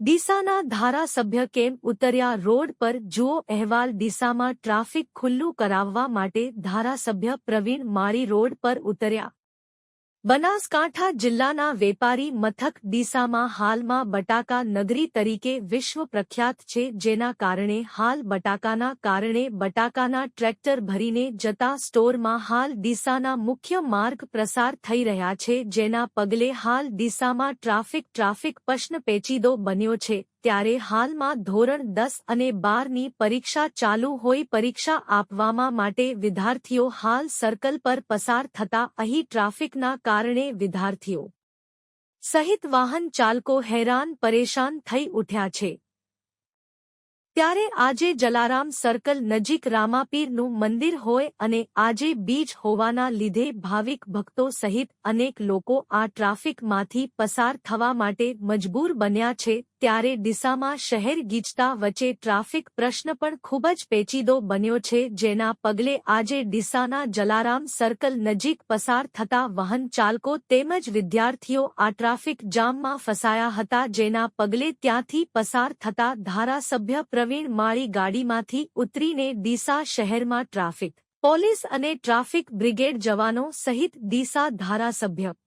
ડીસાના ધારાસભ્ય કેમ ઉતર્યા રોડ પર જુઓ અહેવાલ ડીસામાં ટ્રાફિક ખુલ્લું કરાવવા માટે ધારાસભ્ય પ્રવીણ માળી રોડ પર ઉતર્યા બનાસકાંઠા જિલ્લાના વેપારી મથક ડીસામાં હાલમાં બટાકા નગરી તરીકે વિશ્વ પ્રખ્યાત છે જેના કારણે હાલ બટાકાના ટ્રેક્ટર ભરીને જતા સ્ટોરમાં હાલ ડીસાના મુખ્ય માર્ગ પ્રસાર થઈ રહ્યા છે જેના પગલે હાલ ડીસામાં ટ્રાફિક પ્રશ્ન પેચીદો બન્યો છે ત્યારે હાલમાં ધોરણ 10 અને 12ની પરીક્ષા ચાલુ હોય પરીક્ષા આપવામાં માટે વિદ્યાર્થીઓ હાલ સર્કલ પર પસાર થતા અહીં ટ્રાફિકના કારણે વિદ્યાર્થીઓ સહિત વાહન ચાલકો હેરાન પરેશાન થઈ ઉઠ્યા છે ત્યારે આજે જલારામ સર્કલ નજીક રામાપીરનું મંદિર હોય અને આજે બીજ હોવાના લીધે ભાવિક ભક્તો સહિત અનેક લોકો આ ટ્રાફિકમાંથી પસાર થવા માટે મજબૂર બન્યા છે ત્યારે ડીસામાં શહેર ગીચતા વચ્ચે ટ્રાફિક પ્રશ્ન પણ ખૂબ જ પેચીદો બન્યો છે જેના પગલે આજે ડીસાના જલારામ સર્કલ નજીક પસાર થતા વાહન ચાલકો તેમજ વિદ્યાર્થીઓ આ ટ્રાફિક જામમાં ફસાયા હતા જેના પગલે ત્યાંથી પસાર થતા ધારાસભ્ય પ્રવીણ માળી ગાડીમાંથી ઉતરીને ડીસા શહેરમાં ટ્રાફિક પોલીસ અને ટ્રાફિક બ્રિગેડ જવાનો સહિત ડીસા ધારાસભ્ય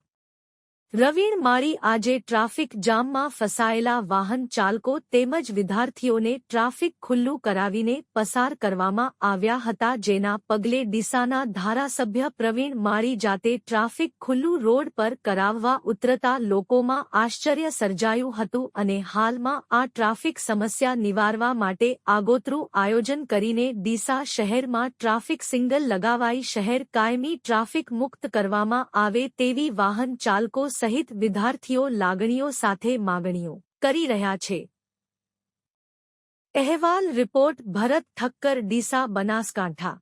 પ્રવીણ માળી આજે ટ્રાફિક જામમાં ફસાયેલા વાહન ચાલકો તેમજ વિદ્યાર્થીઓને ટ્રાફિક ખુલ્લું કરાવીને પસાર કરવામાં આવ્યા હતા જેના પગલે ડીસાના ધારાસભ્ય પ્રવીણ માળી જાતે ટ્રાફિક ખુલ્લું રોડ પર કરાવવા ઉતરતા લોકોમાં આશ્ચર્ય સર્જાયું હતું અને હાલમાં આ ટ્રાફિક સમસ્યા નિવારવા માટે આગોતરું આયોજન કરીને ડીસા શહેરમાં ટ્રાફિક સિગ્નલ લગાવાઈ શહેર કાયમી ટ્રાફિક મુક્ત કરવામાં આવે તેવી વાહન ચાલકો સહિત વિદ્યાર્થીઓ લાગણીઓ સાથે માગણીઓ કરી રહ્યા છે અહેવાલ રિપોર્ટ ભરત ઠક્કર ડીસા બનાસકાંઠા।